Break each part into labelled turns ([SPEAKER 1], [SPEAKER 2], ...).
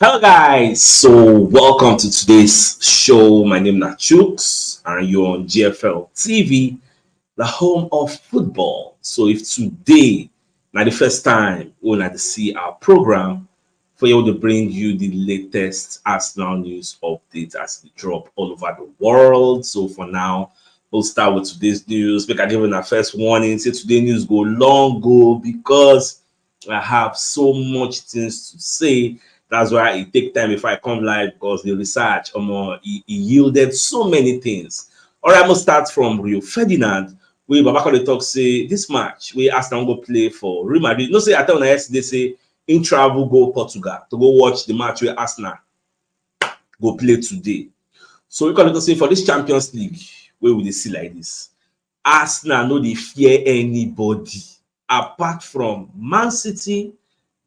[SPEAKER 1] Hello guys, so welcome to today's show. My name is CHUKS and you're on GFL TV, the home of football. So if today now the first time we'll like to see our program for you to bring you the latest Arsenal news updates as they drop all over the world. So for now, we'll start with today's news. Make I give our first warning. Say today news go long go because I have so much things to say. That's why it take time if I come live because the research it yielded so many things. All right, I'm gonna start from Rio Ferdinand. We Babakole talk say this match we Arsenal go play for Real Madrid. No say I tell on yesterday say in travel go Portugal to go watch the match where Arsenal go play today. So we can say for this Champions League, where will they see like this? Arsenal no dey fear anybody apart from Man City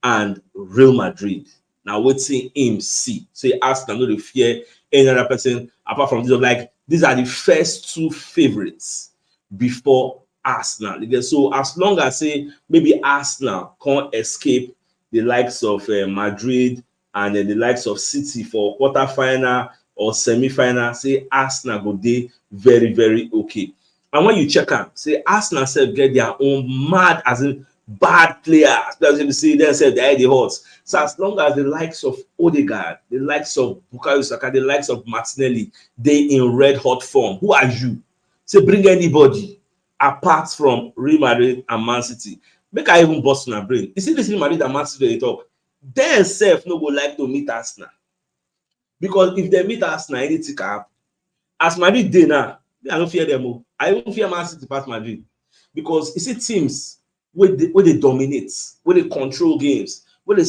[SPEAKER 1] and Real Madrid. Now wetin him see say Arsenal no dey fear any other person apart from this. Like these are the first two favorites before Arsenal. So as long as say maybe Arsenal can't escape the likes of Madrid and the likes of City for quarter-final or semi-final, say Arsenal go dey very very okay. And when you check am, say Arsenal sef get their own mad as in bad players. Players you see themselves they are the hot. So as long as the likes of Odegaard, the likes of Bukayo Saka, the likes of Martinelli, they in red hot form. Who are you? Say bring anybody apart from Real Madrid and Man City. Make I even bust my brain. You see this Real Madrid and Man City they talk. They self no go like to meet Arsenal. Because if they meet Arsenal, anything can happen. As Madrid dey now, I don't fear them. I even fear Man City past Madrid. Because you see teams where they dominate, where they control games, where they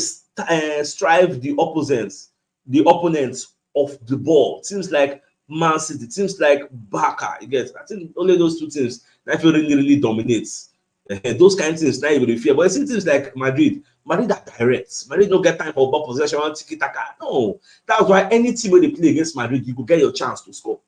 [SPEAKER 1] strive the opponents of the ball. Teams like Man City, teams like Barca, you get. I think only those two teams that really dominates. Those kind of things now you will fear. But you see teams like Madrid are direct. Madrid don't get time for ball possession, tiki taka. No, that's why any team where they play against Madrid, you will get your chance to score.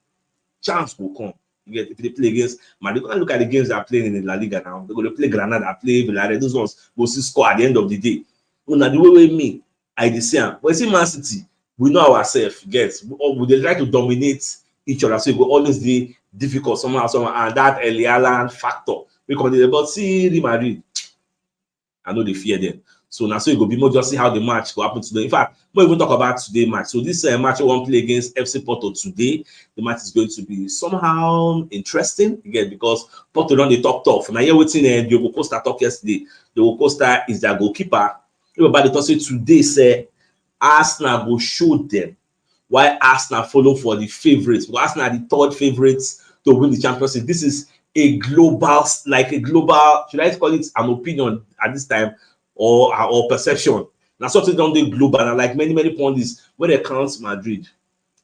[SPEAKER 1] Chance will come. You get if they play against Madrid. Look at the games they are playing in the La Liga now. They're going to play Granada, play Villarreal. Those ones will still score at the end of the day. Now the way me, I see them. But you see Man City, we know ourselves. Get we they try to dominate each other, so it will always be difficult somehow, and that early Haaland factor because they but see Real Madrid. I know they fear them. So now so it will be more just see how the match will happen today. In fact, we'll even talk about today match. So this match we won't play against FC Porto today. The match is going to be somehow interesting again because Porto don't they talk tough. Now you're waiting Diogo Costa talk yesterday. Diogo Costa is their goalkeeper. Everybody talk say today say Arsenal will show them why Arsenal follow for the favorites. Well, Arsenal are the third favorites to win the Champions League. This is a global, should I call it an opinion at this time or perception? Now something don't do global, and like many pundits, when they count Madrid,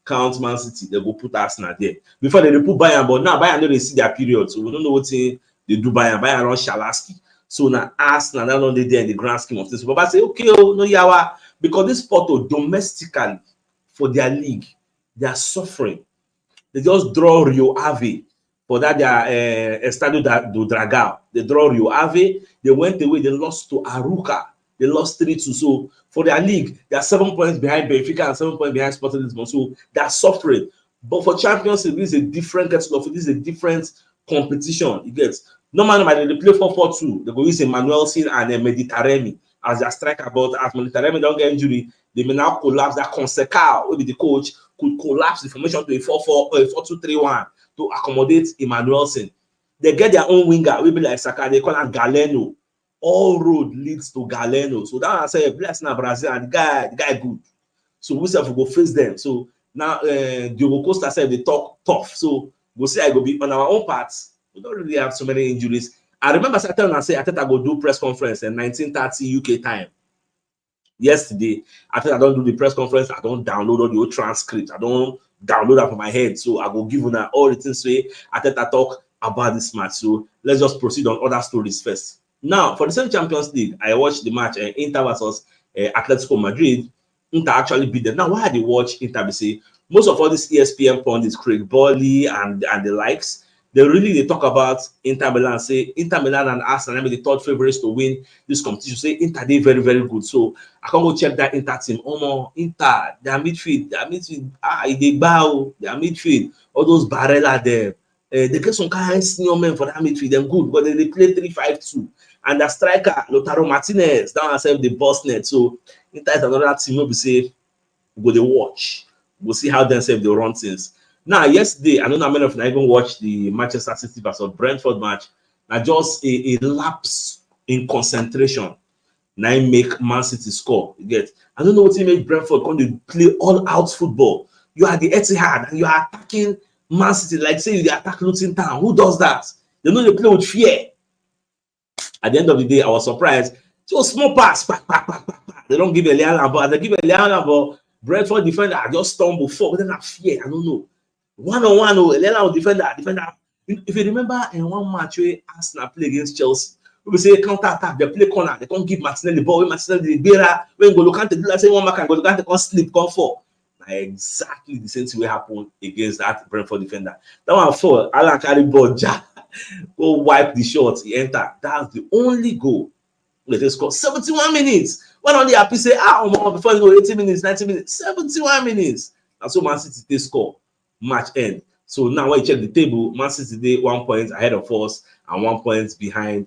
[SPEAKER 1] count Man City, they go put Arsenal there. Before they put Bayern, but now Bayern don't see their period, so we don't know what they do Bayern around Shalaski. So now Arsenal not only there in the grand scheme of things. But I say, okay, oh no yawa, because this Porto domestically for their league, they are suffering. They just draw Rio Ave for that their Estadio do Dragão. They draw Rio Ave. They went away. They lost to Aruca. They lost 3-2. So for their league, they are 7 points behind Benfica and 7 points behind Sporting Lisbon. So they are suffering. But for Champions League, this is a different this is a different competition. You get normally they play 4-4-2. They go use Emmanuel Sin and Mediterranean as their striker. But as Mediterranean don't get injury, they may now collapse. That Consecal, maybe the coach could collapse the formation to a 4-2-3-1 to accommodate Emmanuelson. They get their own winger, we be like Saka, they call him Galeno. All road leads to Galeno. So that I say, bless now Brazil, and the guy good. So we say we go face them. So now Diogo Costa said they talk tough. So we'll say I go be on our own parts. We don't really have so many injuries. I remember Saturn and say I thought I go do press conference in 1930 UK time. Yesterday, I think I don't do the press conference. I don't download all the old transcript. I don't download that from my head. So I will give you now all the things way. I think I talk about this match. So let's just proceed on other stories first. Now, for the same Champions League, I watched the match Inter versus Atletico Madrid. Inter actually beat them. Now, why did they watch Inter? Say most of all these ESPN pundits, Craig Bawley and the likes, they talk about Inter Milan, say Inter Milan and Arsenal be the third favorites to win this competition. Say Inter they very very good. So I can go check that Inter team. Oh no, Inter, their midfield, they bow, their midfield, all those Barella there. They get some kind of senior men for that midfield. Them good, but they play 3-5-2. And the striker, Lautaro Martinez, down herself the boss net. So Inter is another team where we say go they watch. We'll see how themselves they run things. Now, yesterday, I don't know how many of you even watched the Manchester City versus Brentford match. Now, just a lapse in concentration. Now, make Man City score. You get? I don't know what he made Brentford come to play all out football. You are the Etihad and you are attacking Man City like say you attack Luton Town. Who does that? They know they play with fear. At the end of the day, I was surprised. So small pass, they don't give a Leon ball. They give a Leon ball. Brentford defender just stumble forward. Then I fear. I don't know. One-on-one, Leon defender. If you remember in one match where Arsenal play against Chelsea, we say counter attack, they play corner, they can't give Martinelli the ball. When Martinelli the bearer, when N'Golo Kante do like say one man can N'Golo Kante can't sleep, can't fall. Exactly the same thing will happen against that Brentford defender. That one fall, Alan carry ball, go wipe the shot, he enter. That's the only goal. They score 71 minutes. When on the happy say, before you go 80 minutes, 90 minutes, 71 minutes. And so Man City they score. Match end. So now when you check the table, Man City today 1 point ahead of us and 1 point behind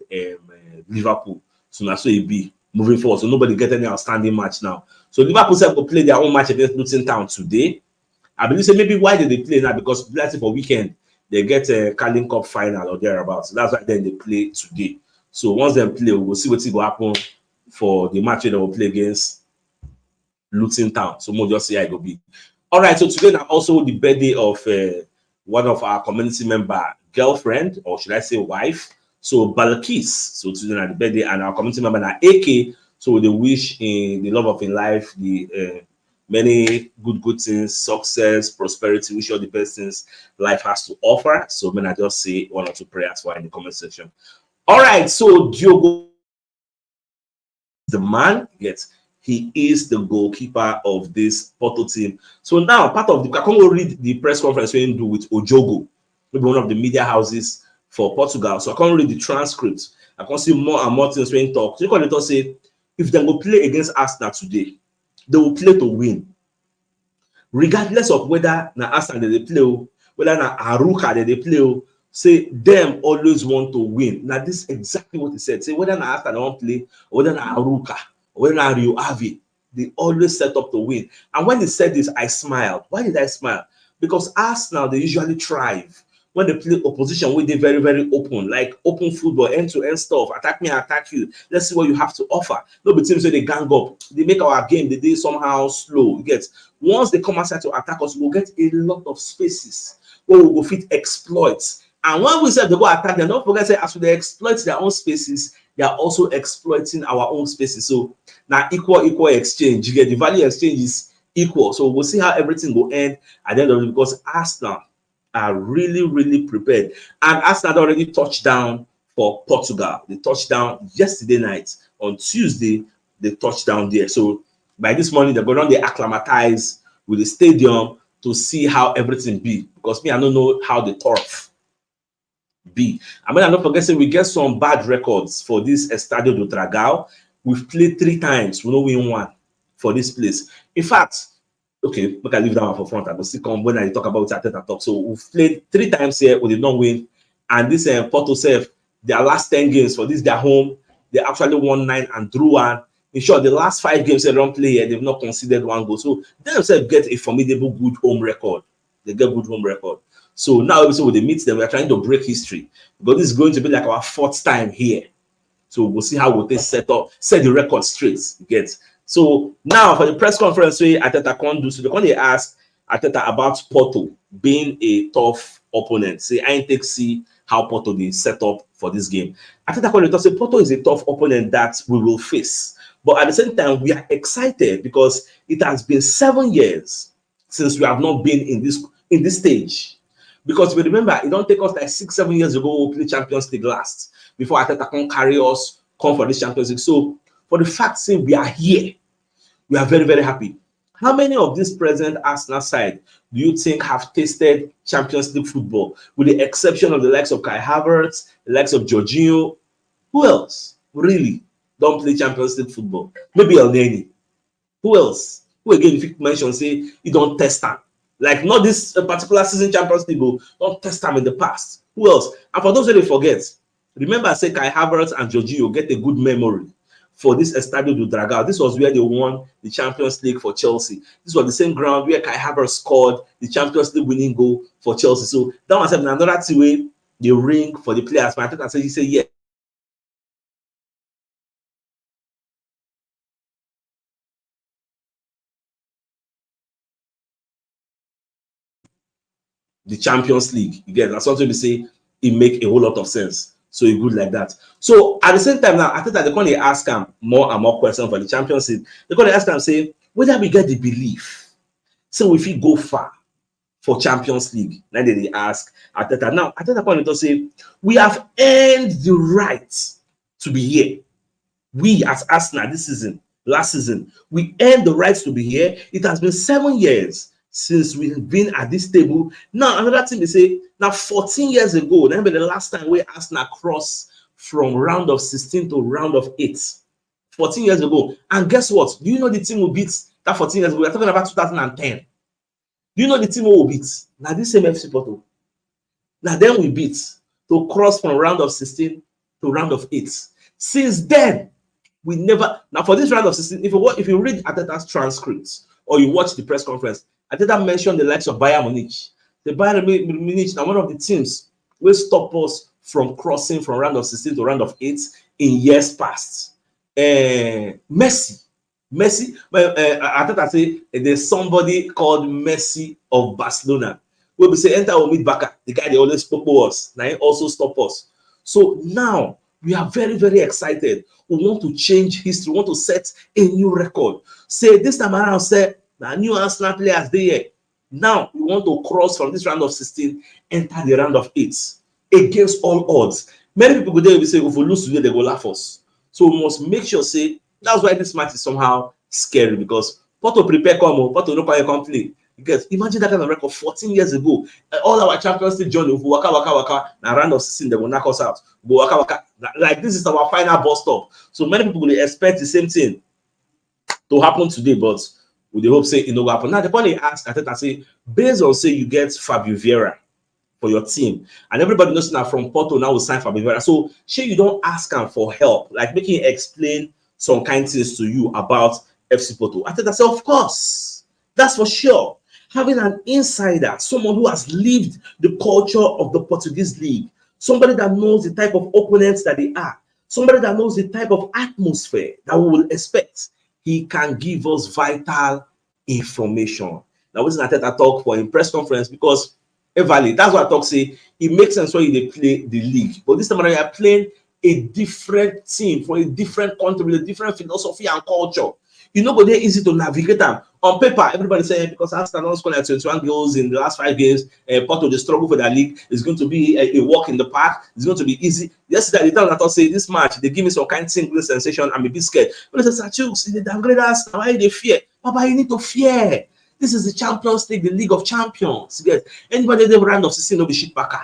[SPEAKER 1] Liverpool. So now so it be moving forward. So nobody get any outstanding match now. So Liverpool said will play their own match against Luton Town today. I believe say maybe why did they play now? Because let's say for weekend they get a Carling Cup final or thereabouts. So that's why then they play today. So once they play, we'll see what will happen for the match they will play against Luton Town. So we'll just see how it will be. All right, so today now also the birthday of one of our community member girlfriend, or should I say wife. So Balakis. So today now the birthday and our community member now AK. So they wish in the love of in life, the many good things, success, prosperity, wish all the best things life has to offer. So when I just say one or two prayers for in the comment section. All right, so Diogo, the man, he is the goalkeeper of this Porto team. So now part of the I can go read the press conference we do with Ojogo, maybe one of the media houses for Portugal. So I can't read the transcript. I can see more and more things when talk. So you can say if they go play against Arsenal today, they will play to win. Regardless of whether na Arsenal they play, whether na Aruka they play, say them always want to win. Now this is exactly what he said. Say whether na Arsenal they want play, or whether na Aruka, or whether na Rio Ave, they always set up to win. And when he said this, I smiled. Why did I smile? Because Arsenal they usually thrive when they play opposition where they very, very open, like open football, end-to-end stuff. Attack me, attack you. Let's see what you have to offer. No, but teams say they gang up. They make our game, they do somehow slow. You get once they come outside to attack us, we'll get a lot of spaces where we will fit exploits. And when we say they go attack them, don't forget say as they exploit their own spaces, they are also exploiting our own spaces. So now equal exchange. You get the value exchange is equal. So we'll see how everything will end at the end of it because Arsenal are really prepared. And Arsenal already touched down for Portugal. They touched down yesterday night. On Tuesday, they touched down there. So by this morning, they're going to acclimatize with the stadium to see how everything be. Because me, I don't know how the turf be. I mean, I don't forget, we get some bad records for this Estadio do Dragão. We've played 3 times. We don't win 1 for this place. In fact, okay, we can leave that one for front. I will still come when I talk about Ateta talk. So we've played 3 times here, we did not win. And this Porto self, their last 10 games for this, their home, they actually won 9 and drew 1. In short, the last 5 games they don't play here, they've not conceded 1 goal. So they themselves get a formidable good home record. They get good home record. So now obviously when they meet them, we're trying to break history. Because this is going to be like our 4th time here. So we'll see how we'll set the record straight. You get. So now for the press conference, Ateta can do so. They ask Ateta about Porto being a tough opponent. Say I ain't take see how Porto they set up for this game. Ateta can say Porto is a tough opponent that we will face, but at the same time we are excited because it has been 7 years since we have not been in this stage. Because we remember it don't take us like 6-7 years ago we play Champions League last before Ateta can carry us come for this Champions League. So for the fact saying we are here, we are very happy. How many of this present Arsenal side do you think have tasted Champions League football, with the exception of the likes of Kai Havertz, the likes of Jorginho? Who else really don't play Champions League football? Maybe El Neni. Who else? Who again, if you mention, say, you don't test them? Like, not this particular season Champions League, don't test them in the past. Who else? And for those who they forget, remember I said Kai Havertz and Jorginho get a good memory for this Estadio do Dragão. This was where they won the Champions League for Chelsea. This was the same ground where Kai Havertz scored the Champions League winning goal for Chelsea. So that was another way they ring for the players. But I think I said, he said, yeah. The Champions League, you get that's something we say it make a whole lot of sense. So it good like that. So at the same time now, I think that they're going to ask him more and more questions for the Champions League. They're going to ask him, say, whether we get the belief, so if we go far for Champions League. Now they ask Ateta. Now Ateta point to say, we have earned the right to be here. We as Arsenal this season, last season, we earned the right to be here. It has been 7 years since we've been at this table. Now, another thing they say, now 14 years ago, remember the last time we Arsenal crossed from round of 16 to round of 8. 14 years ago. And guess what? Do you know the team who beat that 14 years ago? We're talking about 2010. Do you know the team who beat? Now, this same FC Porto. Now, then we beat to cross from round of 16 to round of 8. Since then, we never. Now, for this round of 16, if you read Ateta's transcripts or you watch the press conference, Ateta mentioned the likes of Bayern Munich. The Bayern Munich now one of the teams will stop us from crossing from round of 16 to round of 8 in years past. Messi, Ateta say there's somebody called Messi of Barcelona. When we say enter or meet Baka, the guy they always spoke to us, now he also stop us. So now we are very, very excited. We want to change history. We want to set a new record. Say this time around, say the new Arsenal players there. Now we want to cross from this round of 16, enter the round of 8 against all odds. Many people go there will say, if we lose today, they go laugh us. So we must make sure, say, that's why this match is somehow scary, because Porto prepare come, Porto no come play. Because imagine that kind of record 14 years ago. All our Champions League journey, waka, now round of 16, they will knock us out. Go waka. Like this is our final bus stop. So many people will expect the same thing to happen today, but with the hope say it no go happen. Now the point they ask, I think I say, based on say you get Fabio Vieira for your team, and everybody knows now from Porto now will sign Fabio Vieira. So sure you don't ask him for help, like making him explain some kind of things to you about FC Porto. I think I say, of course, that's for sure. Having an insider, someone who has lived the culture of the Portuguese league, somebody that knows the type of opponents that they are, somebody that knows the type of atmosphere that we will expect, he can give us vital information. Now, this is Ateta talk for in press conference, because Evali, that's what I talk say, it makes sense when they play the league. But this time around, you are playing a different team from a different country with a different philosophy and culture. You know, but they're easy to navigate them. On paper, everybody saying because Arsenal scored like 21 goals in the last 5 games, part of the struggle for that league is going to be a walk in the park. It's going to be easy. Yesterday, the time that I say this match, they give me some kind of single sensation. I'm a bit scared. But it's a CHUKS, they downgrade us. Why they fear? Papa, you need to fear. This is the Champions League, the League of Champions. Yes. Anybody they round of 16 will be shit backer.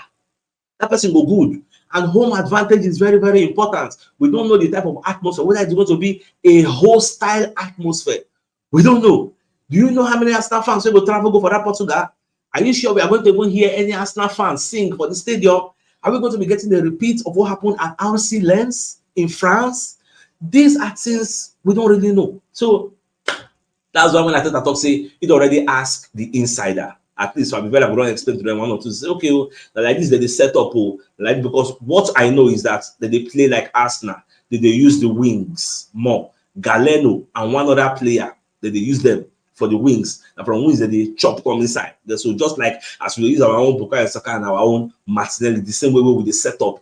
[SPEAKER 1] That person go good. And home advantage is very, very important. We don't know the type of atmosphere, whether it's going to be a hostile atmosphere. We don't know. Do you know how many Arsenal fans will travel go for that Portugal? Are you sure we are going to even hear any Arsenal fans sing for the stadium? Are we going to be getting a repeat of what happened at RC Lens in France? These are things we don't really know. So that's why when I talk, say it already asked the insider. At least I'll be very going to explain to them one or two. Say, okay, like this, they set up, like, because what I know is that they play like Arsenal, they use the wings more. Galeno and one other player, that they use them for the wings, and from wings that they chop come inside. So just like as we use our own Bukayo Saka and our own Martinelli, the same way with the setup,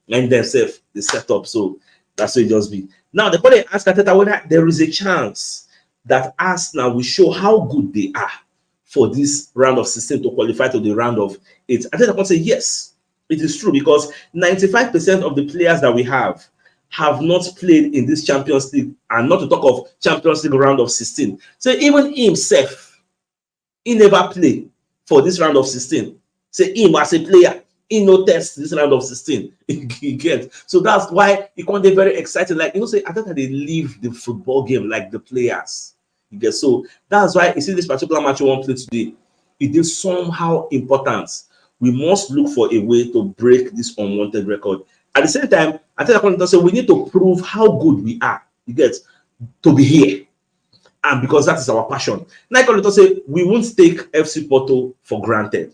[SPEAKER 1] and themselves the setup. So that's what it just be. Now the point ask Ateta whether there is a chance that Arsenal will show how good they are for this round of 16 to qualify to the round of 8. I think I can say yes, it is true, because 95% of the players that we have have not played in this Champions League, and not to talk of Champions League round of 16. So even himself, he never played for this round of 16. Say him as a player, he no test this round of 16. He gets. So that's why he can't be very excited. Like, say, I thought that they leave the football game like the players. You get. So that's why you see this particular match we want to play today. It is somehow important. We must look for a way to break this unwanted record. At the same time, I think I say we need to prove how good we are. You get to be here. And because that is our passion. Now I say we won't take FC Porto for granted.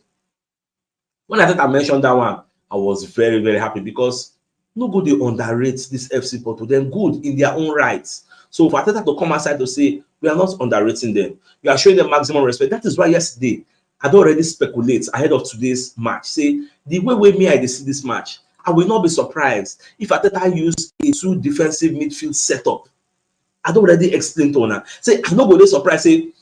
[SPEAKER 1] When I mentioned that one, I was very, very happy because nobody underrates this FC Porto. They're good in their own rights. So for Ateta to come outside to say we are not underrating them, we are showing them maximum respect. That is why yesterday I don't already speculate ahead of today's match. Say the way me I see this match, I will not be surprised if Ateta use a 2 defensive midfield setup. I don't already explain to her. Say I'm not going to surprise. Say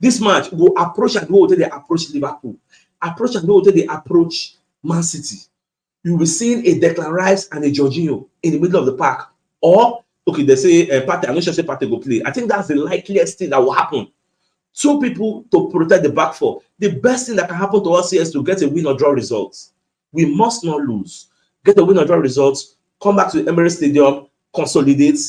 [SPEAKER 1] this match will approach and go they approach Liverpool, approach and go they approach Man City. You will be seeing a Declan Rice and a Jorginho in the middle of the park. Or okay, they say Partey. I'm not sure say Partey go play. I think that's the likeliest thing that will happen. 2 people to protect the back four. The best thing that can happen to us here is to get a win or draw results. We must not lose. Get a win or draw results. Come back to the Emirates Stadium, consolidate,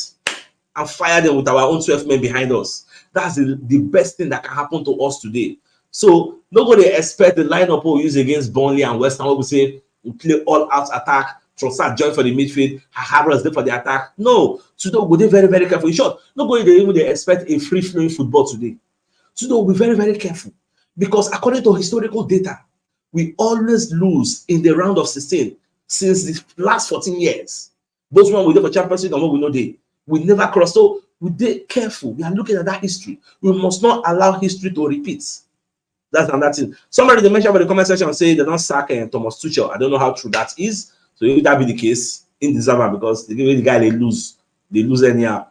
[SPEAKER 1] and fire them with our own 12 men behind us. That's the best thing that can happen to us today. So nobody expect the lineup we use against Burnley and West Ham. We say we play all out attack. Trossard join for the midfield. Havertz there for the attack. No, today we'll be very, very careful. In short, nobody even expect a free-flowing football today. Today we'll be very, very careful because according to historical data, we always lose in the round of 16 since the last 14 years. Those one we did for Champions League and what we know they. We never cross. So we did careful. We are looking at that history. We must not allow history to repeat. That's another thing. Somebody they mentioned about the comment section and say they don't sack Thomas Tuchel. I don't know how true that is. So if that be the case, indeservable because the guy they lose anyhow.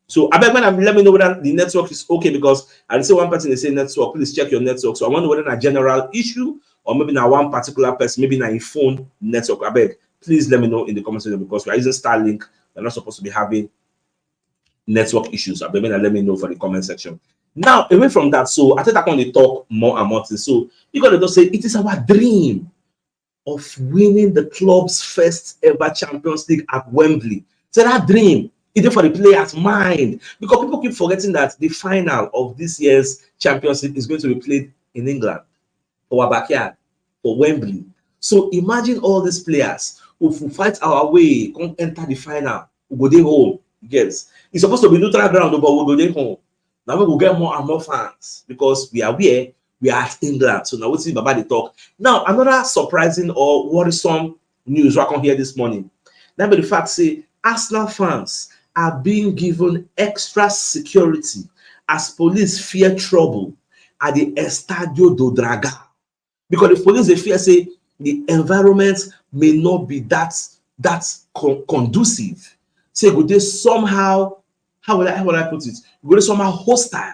[SPEAKER 1] So I beg when let me know whether the network is okay because I see one person they say network. Please check your network. So I wonder whether it's a general issue or maybe not one particular person, maybe not a phone network. I beg, please let me know in the comment section because we are using Starlink. We're not supposed to be having network issues. I beg let me know for the comment section. Now, away from that, so I think I'm going to talk more and more. So you got to say it is our dream of winning the club's first ever Champions League at Wembley. So that dream, either for the players' mind, because people keep forgetting that the final of this year's Champions League is going to be played in England, for our backyard, for Wembley. So imagine all these players who fight our way, come enter the final, we go there home. Yes, it's supposed to be neutral ground, but we'll go there home. Now we will get more and more fans because we are where we are at England. So now we'll see about the talk. Now, another surprising or worrisome news I can hear this morning. Now, the fact say Arsenal fans are being given extra security as police fear trouble at the Estadio do Dragão. Because the police they fear say the environment may not be that conducive. Say go they somehow, how will I put it? Go they somehow hostile.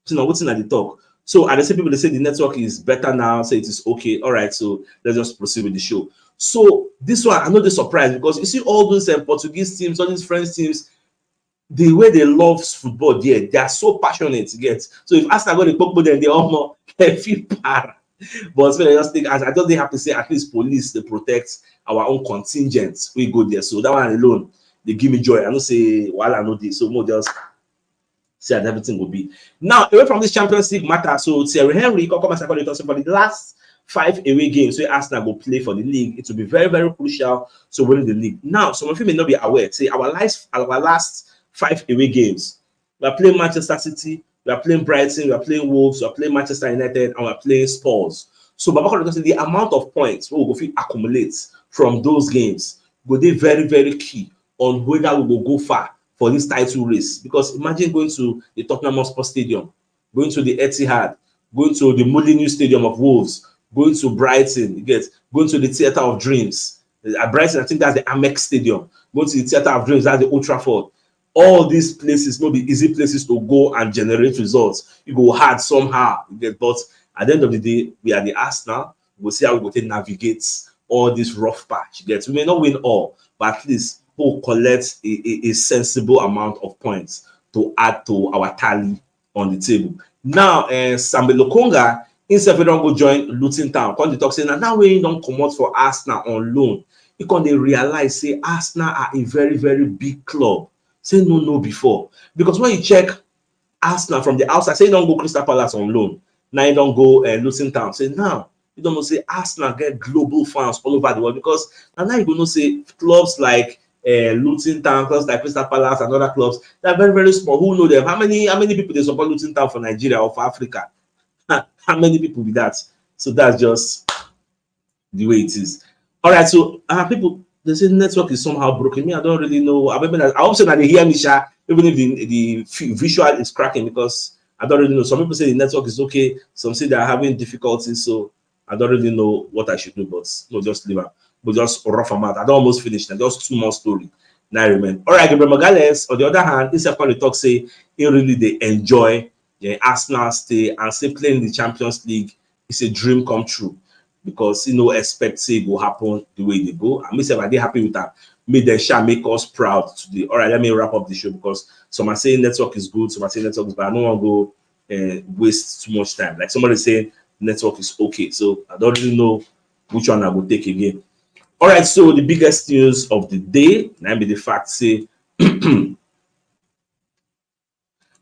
[SPEAKER 1] So now what's in the talk? So at the same people they say the network is better now, say it is okay. All right, so let's just proceed with the show. So this one, I'm not surprised because you see all those Portuguese teams, all these French teams, the way they love football, they are so passionate to get. So if Arsenal go to Porto, then they almost feel para. But so I just think, I don't have to say at least police they protect our own contingents. We go there, so that one alone they give me joy. I don't say while I know this, so more just see that everything will be. Now away from this Champions League matter, so Thierry Henry come as I call it also for the last 5 away games where Arsenal will play for the league. It will be very, very crucial to winning the league. Now, some of you may not be aware. Say our last 5 away games, we are playing Manchester City, we are playing Brighton, we are playing Wolves, we are playing Manchester United, and we are playing Spurs. So, the amount of points we will accumulate from those games will be very, very key on whether we will go far for this title race. Because imagine going to the Tottenham Hotspur Stadium, going to the Etihad, going to the Molineux Stadium of Wolves, going to Brighton, going to the Theatre of Dreams. At Brighton, I think that's the Amex Stadium. Going to the Theatre of Dreams, that's the Old Trafford. All these places will be easy places to go and generate results. You go hard somehow, but at the end of the day, we are the Arsenal. We'll see how we go to navigate all this rough patch. We may not win all, but at least who collect a sensible amount of points to add to our tally on the table. Now, Samuel Lokonga, instead of don't go join Luton Town, come to talk say now we don't come out for Arsenal on loan. You can they realize say Arsenal are a very, very big club. Say no before. Because when you check Arsenal from the outside, say you don't go Crystal Palace on loan. Now you don't go Luton Town. Say now you don't know say Arsenal get global fans all over the world because now you gonna say clubs like Luton Town, clubs like Crystal Palace and other clubs, they're very, very small. Who know them? How many people they support Luton Town for Nigeria or for Africa? How many people with that? So that's just the way it is. All right, so people they say network is somehow broken. Me, I don't really know. I hope so that they hear me, Sha, even if the visual is cracking because I don't really know. Some people say the network is okay. Some say they're having difficulties. So I don't really know what I should do, but no, just leave it. But just rough them out. I don't almost finished. And just 2 more story. Now I remain. All right, Gabriel Magalhaes, on the other hand, instead of the talk say he really they enjoy the Arsenal stay and say playing the Champions League is a dream come true because expect say it will happen the way they go. And myself, I did happy with that. Make them shall make us proud today. All right, let me wrap up the show because some are saying network is good, some are saying network is bad. I don't want to go waste too much time. Like somebody saying network is okay. So I don't really know which one I will take again. All right, so the biggest news of the day, now be the fact say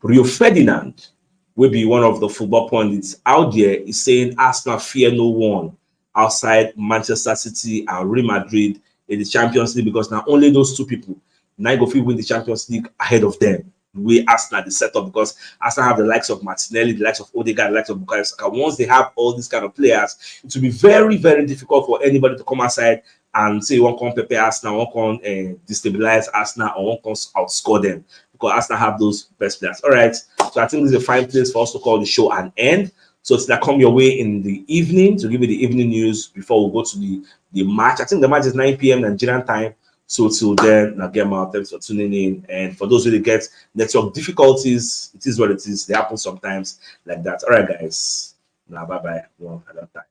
[SPEAKER 1] Rio Ferdinand will be one of the football pundits out there is saying Arsenal fear no one outside Manchester City and Real Madrid in the Champions League because now only those two people now go win the Champions League ahead of them. We Arsenal the setup because Arsenal have the likes of Martinelli, the likes of Odegaard, the likes of Bukayo Saka. Once they have all these kind of players, it will be very, very difficult for anybody to come outside and say one can prepare Arsenal, one can destabilize Arsenal, or one can outscore them because Arsenal have those best players. All right, so I think this is a fine place for us to call the show an end. So it's that come your way in the evening to give you the evening news before we go to the match. I think the match is 9 p.m. Nigerian time. So till then, Nagema, thanks for tuning in. And for those who get network difficulties, it is what it is. They happen sometimes like that. All right, guys. Now, bye-bye. One at a time.